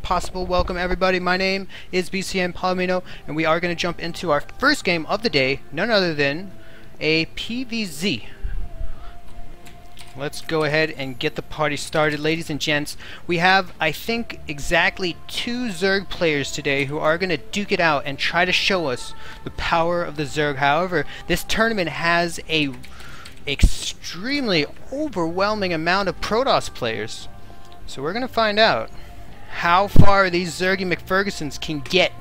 possible. Welcome everybody, my name is BCN Palomino, and we are going to jump into our first game of the day, none other than a PvZ. Let's go ahead and get the party started, ladies and gents. We have, I think, exactly 2 Zerg players today who are going to duke it out and try to show us the power of the Zerg. However, this tournament has a extremely overwhelming amount of Protoss players. So we're going to find out how far these Zergy McFergusons can get,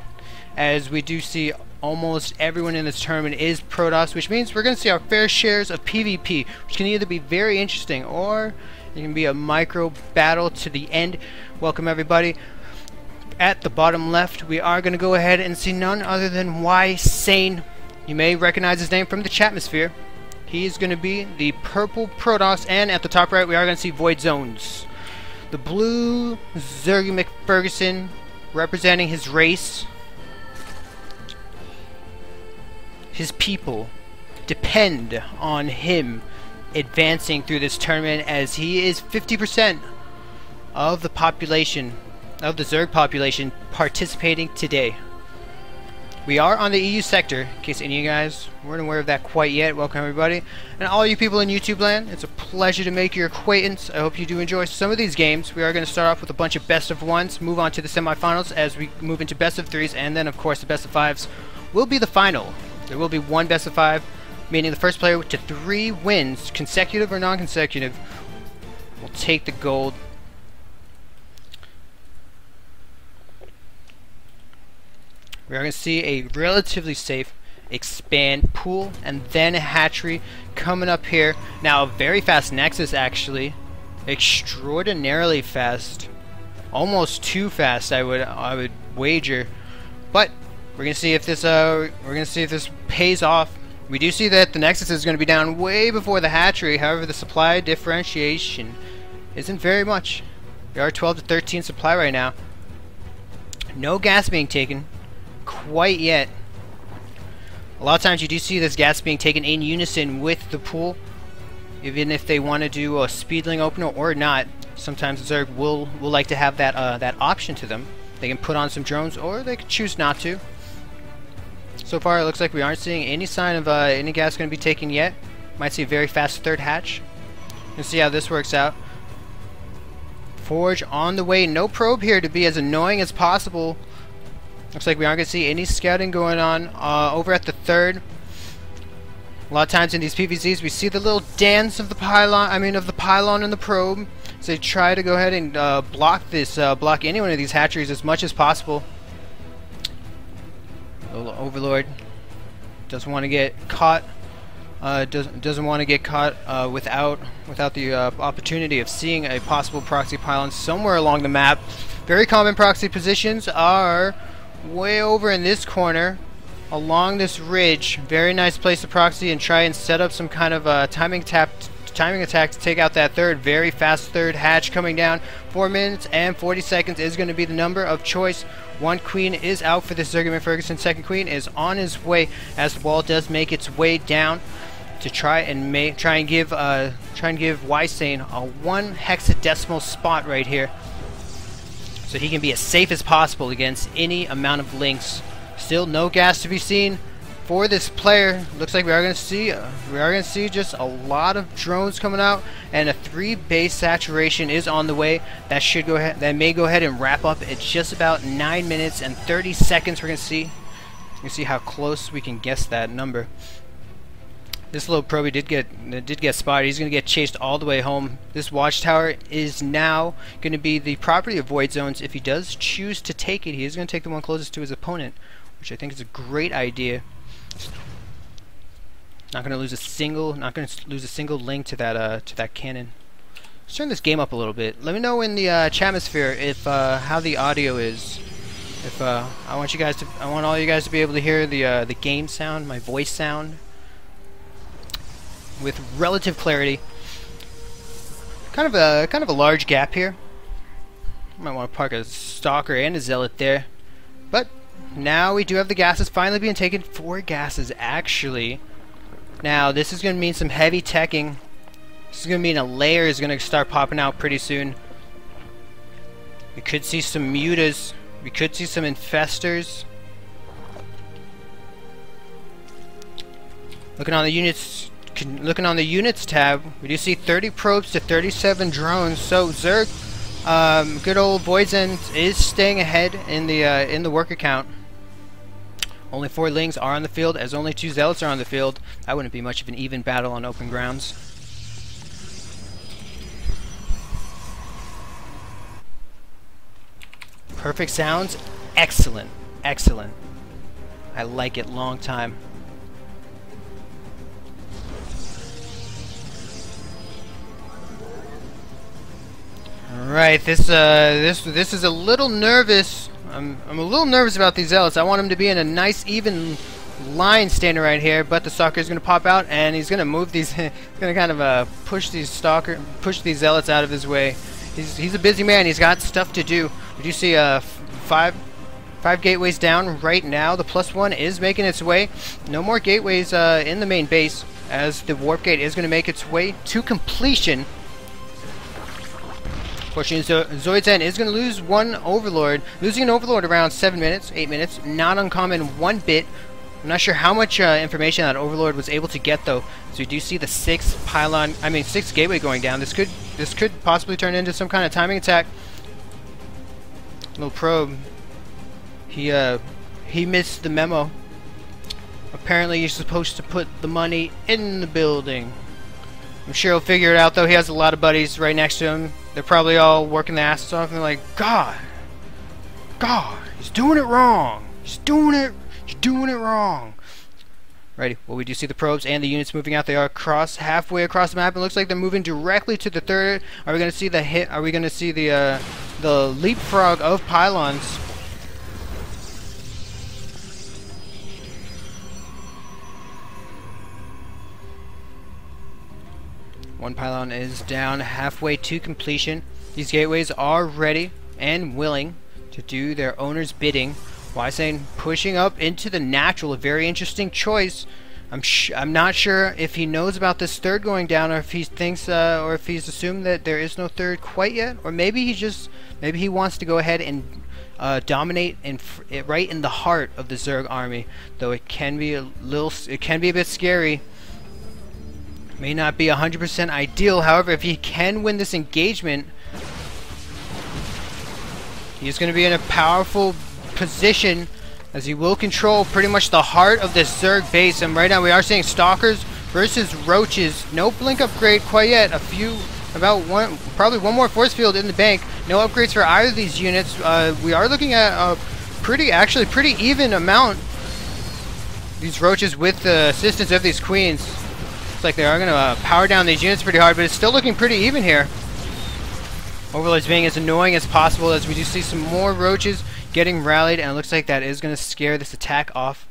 as we do see almost everyone in this tournament is Protoss, which means we're going to see our fair shares of PvP, which can either be very interesting or it can be a micro battle to the end. Welcome everybody. At the bottom left, we are going to go ahead and see none other than Ysane. You may recognize his name from the chatmosphere. He's going to be the purple Protoss, and at the top right, we are going to see Voidzonez, the blue Zergy McFerguson, representing his race. His people depend on him advancing through this tournament, as he is 50% of the population, of the Zerg population, participating today. We are on the EU sector, in case any of you guys weren't aware of that quite yet. Welcome everybody. And all you people in YouTube land, it's a pleasure to make your acquaintance. I hope you do enjoy some of these games. We are going to start off with a bunch of best of ones, move on to the semifinals as we move into best of threes, and then of course the best of fives will be the final. There will be one best of 5, meaning the first player to 3 wins, consecutive or non-consecutive, will take the gold. We are going to see a relatively safe expand pool and then a hatchery coming up here. Now a very fast nexus, actually, extraordinarily fast, almost too fast, I would wager, but we're gonna see if this pays off. We do see that the Nexus is going to be down way before the hatchery. However, the supply differentiation isn't very much. We are 12 to 13 supply right now. No gas being taken quite yet. A lot of times you do see this gas being taken in unison with the pool, even if they want to do a speedling opener or not. Sometimes Zerg will like to have that option to them. They can put on some drones, or they could choose not to. So far, it looks like we aren't seeing any sign of any gas going to be taken yet. Might see a very fast third hatch. Let's see how this works out. Forge on the way. No probe here to be as annoying as possible. Looks like we aren't going to see any scouting going on over at the third. A lot of times in these PvZs, we see the little dance of the pylon. Of the pylon and the probe. So they try to go ahead and block any one of these hatcheries as much as possible. Overlord doesn't want to get caught. Doesn't want to get caught without the opportunity of seeing a possible proxy pylon somewhere along the map. Very common proxy positions are way over in this corner, along this ridge. Very nice place to proxy and try and set up some kind of timing attack to take out that third. Very fast third hatch coming down. 4 minutes and 40 seconds is going to be the number of choice. One queen is out for this Zergy McFerguson. Second queen is on his way, as the wall does make its way down to try and give Ysane a 1 hexadecimal spot right here, so he can be as safe as possible against any amount of links. Still no gas to be seen for this player. Looks like we are going to see just a lot of drones coming out, and a 3 base saturation is on the way. That may go ahead and wrap up at just about 9 minutes and 30 seconds. We're going to see how close we can guess that number. This little probe did get spotted. He's going to get chased all the way home. This watchtower is now going to be the property of Voidzonez. If he does choose to take it, he is going to take the one closest to his opponent, which I think is a great idea. Not going to lose a single link to that cannon. Let's turn this game up a little bit. Let me know in the chatmosphere if how the audio is. If I want all you guys to be able to hear the game sound, my voice sound, with relative clarity. Kind of a large gap here. Might want to park a stalker and a zealot there, but now we do have the gases finally being taken. 4 gases actually. Now this is going to mean some heavy teching. This is going to mean a layer is going to start popping out pretty soon. We could see some mutas. We could see some infestors. Looking on the units tab, we do see 30 probes to 37 drones. So Zerg, good old Voidzonez is staying ahead in the worker count. Only 4 Lings are on the field, as only 2 Zealots are on the field. That wouldn't be much of an even battle on open grounds. Perfect sounds, excellent, excellent. I like it, long time. Alright, this is a little nervous. I'm a little nervous about these Zealots. I want them to be in a nice even line standing right here, but the Stalker is going to pop out and he's going to move these. He's going to kind of push these Zealots out of his way. He's a busy man. He's got stuff to do. Did you see five gateways down right now? The +1 is making its way. No more gateways in the main base, as the warp gate is going to make its way to completion. Unfortunately, Zoidzan is going to lose one Overlord. Losing an Overlord around 7 minutes, 8 minutes, not uncommon one bit. I'm not sure how much information that Overlord was able to get though. So we do see the 6 gateway going down. This could possibly turn into some kind of timing attack. Little probe. He missed the memo. Apparently you're supposed to put the money in the building. I'm sure he'll figure it out though. He has a lot of buddies right next to him. They're probably all working their asses off and they're like, God, he's doing it wrong. He's doing it wrong. Righty, well, we do see the probes and the units moving out. They are halfway across the map. It looks like they're moving directly to the third. Are we going to see the hit? Are we going to see the leapfrog of pylons? One pylon is down, halfway to completion. These gateways are ready and willing to do their owner's bidding. Ysane pushing up into the natural, a very interesting choice. I'm not sure if he knows about this third going down, or if he thinks, or if he's assumed that there is no third quite yet, or maybe he wants to go ahead and dominate right in the heart of the Zerg army. Though it can be a bit scary. May not be 100% ideal. However, if he can win this engagement, he's going to be in a powerful position, as he will control pretty much the heart of this Zerg base. And right now we are seeing Stalkers versus Roaches. No blink upgrade quite yet. Probably one more force field in the bank. No upgrades for either of these units. We are looking at a pretty even amount. These Roaches with the assistance of these Queens. Like they are going to power down these units pretty hard, but it's still looking pretty even here. Overlords being as annoying as possible, as we do see some more Roaches getting rallied, and it looks like that is going to scare this attack off.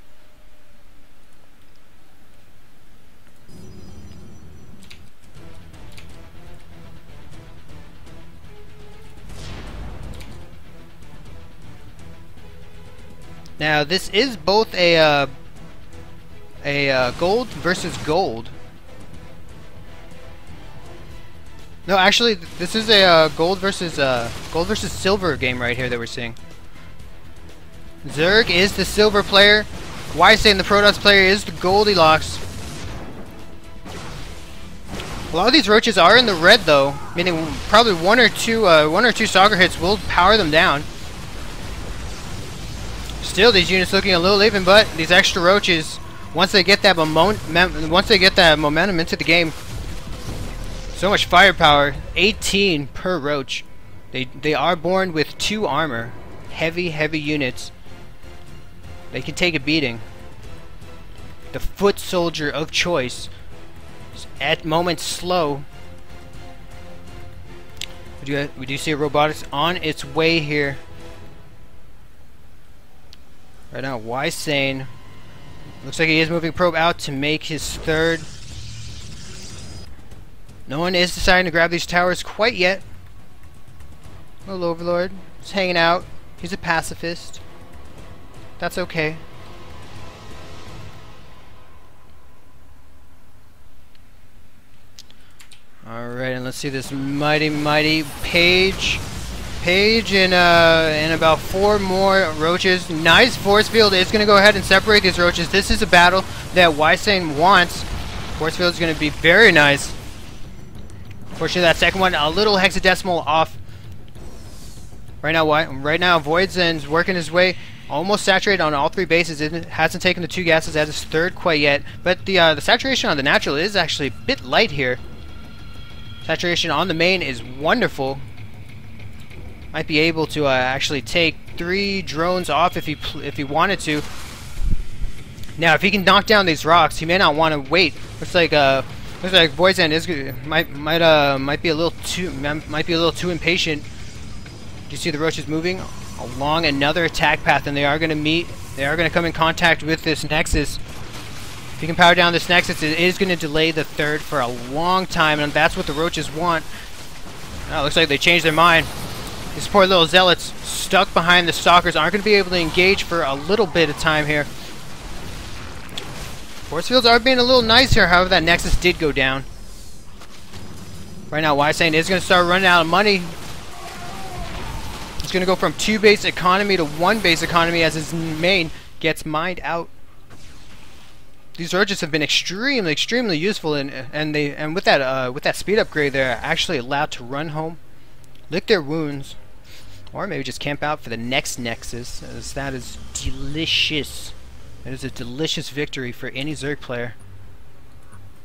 Now this is both a gold versus gold. No, actually, this is a gold versus silver game right here that we're seeing. Zerg is the silver player. Ysane, the Protoss player, is the Goldilocks. A lot of these Roaches are in the red, though, meaning probably one or two Stalker hits will power them down. Still, these units looking a little even, but these extra Roaches, once they get that momentum into the game. So much firepower, 18 per Roach. They are born with 2 armor, heavy units. They can take a beating. The foot soldier of choice is at moments slow. We do see robotics on its way here. Right now, Ysane looks like he is moving probe out to make his third. No one is deciding to grab these towers quite yet. Little Overlord is hanging out. He's a pacifist. That's okay. Alright, and let's see this mighty page. Page and about 4 more roaches. Nice force field is going to go ahead and separate these roaches. This is a battle that Ysane wants. Force field is going to be very nice. Fortunately, that second one a little hexadecimal off. Right now Voidzonez working his way, almost saturated on all 3 bases. It hasn't taken the 2 gases as his 3rd quite yet, but the saturation on the natural is actually a bit light here. Saturation on the main is wonderful. Might be able to actually take 3 drones off if he wanted to. Now, if he can knock down these rocks, he may not want to wait. Looks like Voidzonez might be a little too impatient. Do you see the roaches moving along another attack path, and they are going to meet. They are going to come in contact with this Nexus. If you can power down this Nexus, it is going to delay the 3rd for a long time, and that's what the roaches want. Oh, looks like they changed their mind. These poor little zealots stuck behind the stalkers aren't going to be able to engage for a little bit of time here. Force fields are being a little nice here, however that Nexus did go down. Right now Ysane is going to start running out of money. He's going to go from 2 base economy to 1 base economy as his main gets mined out. These roaches have been extremely useful, and with that speed upgrade, they're actually allowed to run home, lick their wounds, or maybe just camp out for the next Nexus, as that is delicious. It is a delicious victory for any Zerg player.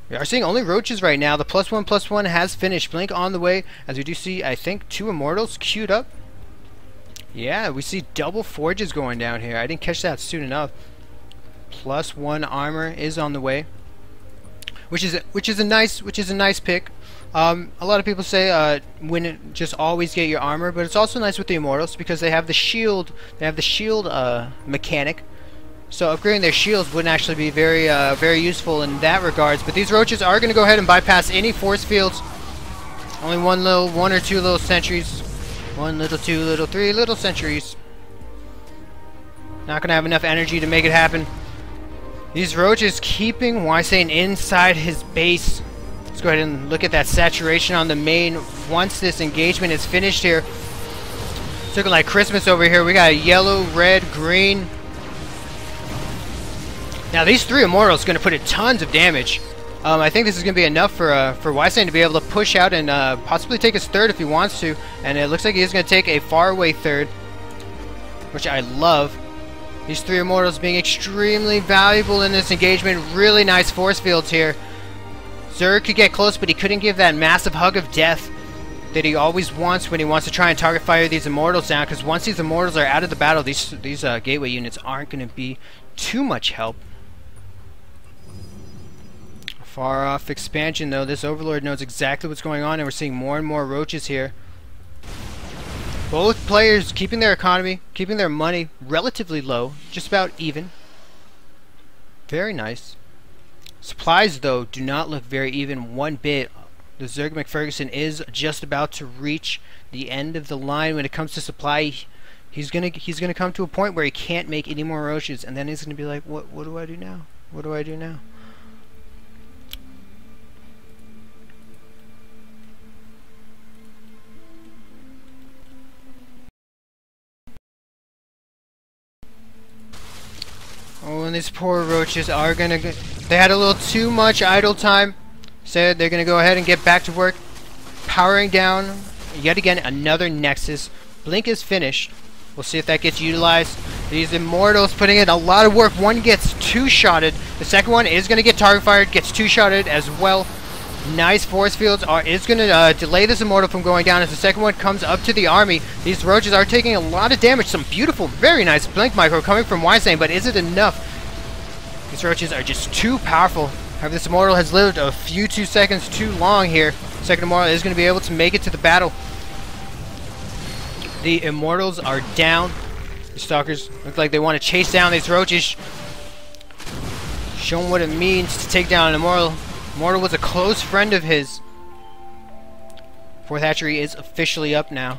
We are seeing only roaches right now. The +1/+1 has finished. Blink on the way, as we do see, I think, 2 Immortals queued up. Yeah, we see double forges going down here. I didn't catch that soon enough. +1 armor is on the way, which is a nice pick. A lot of people say win just always get your armor, but it's also nice with the Immortals because they have the shield. They have the shield mechanic, so upgrading their shields wouldn't actually be very useful in that regards. But these roaches are going to go ahead and bypass any force fields. Only one or two little sentries, 1 little, 2 little, 3 little sentries. Not going to have enough energy to make it happen. These roaches keeping Ysane inside his base. Let's go ahead and look at that saturation on the main once this engagement is finished here. It's looking like Christmas over here. We got yellow, red, green. Now these 3 Immortals are going to put in tons of damage. I think this is going to be enough for Ysane to be able to push out and possibly take his 3rd if he wants to. And it looks like he's going to take a faraway 3rd, which I love. These 3 Immortals being extremely valuable in this engagement. Really nice force fields here. Zerg could get close, but he couldn't give that massive hug of death that he always wants when he wants to try and target fire these Immortals down, because once these Immortals are out of the battle, these gateway units aren't going to be too much help. Far off expansion though, this Overlord knows exactly what's going on, and we're seeing more and more roaches here. Both players keeping their economy, keeping their money relatively low, just about even. Very nice. Supplies though do not look very even one bit. The Zerg McFerguson is just about to reach the end of the line when it comes to supply. He's gonna come to a point where he can't make any more roaches, and then he's gonna be like, what do I do now? What do I do now? Oh, and these poor roaches are gonna they had a little too much idle time. So they're gonna go ahead and get back to work, powering down yet again another Nexus. Blink is finished. We'll see if that gets utilized. These Immortals putting in a lot of work. One gets 2-shotted. The second one is gonna get target fired, gets 2-shotted as well. Nice force fields is going to delay this Immortal from going down as the second one comes up to the army. These roaches are taking a lot of damage. Some beautiful, very nice blink micro coming from Ysane, but is it enough? These roaches are just too powerful. However, this Immortal has lived a few 2 seconds too long here. Second Immortal is going to be able to make it to the battle. The Immortals are down. The Stalkers look like they want to chase down these roaches. Show them what it means to take down an Immortal. Immortal was a close friend of his. 4th hatchery is officially up now.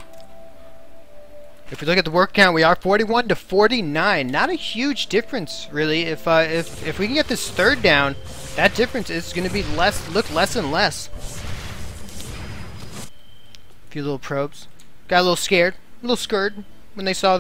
If we look at the work count, we are 41 to 49. Not a huge difference, really. If we can get this 3rd down, that difference is going to be look less and less. A few little probes. Got a little scared. little scared when they saw